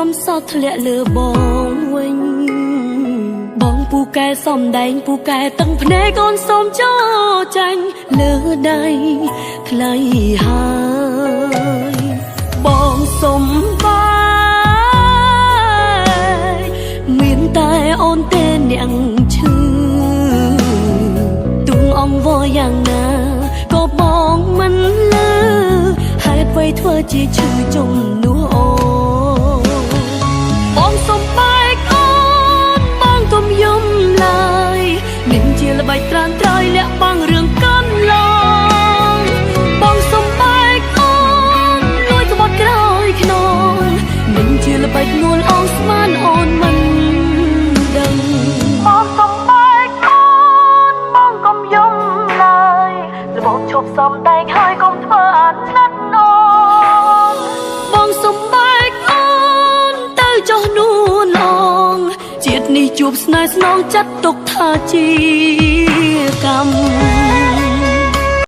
កំសត់ធ្លាក់លើបងវិញបងពូកែសំដែងពូកែតឹងភ្នែកកូនសូមចោចាញ់លើដៃថ្លៃហើយបងសុំបាយមានតែអូនទេអ្នកឈឺទុំអងវយ៉ាងណាក៏បងមិនលឺហេតុអ្វីធ្វើជាឈឺជំនួសអូបងសុំបែកអូនបងកុំយំឡើយមានជាល្បិចត្រានត្រយលាក់បាំងរឿងកាន់ឡងបងសុំបែកអូនលួយក្បត់ក្រោយខ្នងមានជាល្បិចនួលអងស្មានអូនមិនដឹងបងសុំបែកអូនបងកុំយំឡើយល្បងឈប់សំដែងហើយកុំធ្វើអាណិតអូនបងសុំបែកអូនទៅចុះនួនអងជាតិនេះជួបស្នេហ៍ស្នងចាត់ទុកថាជាកម្ម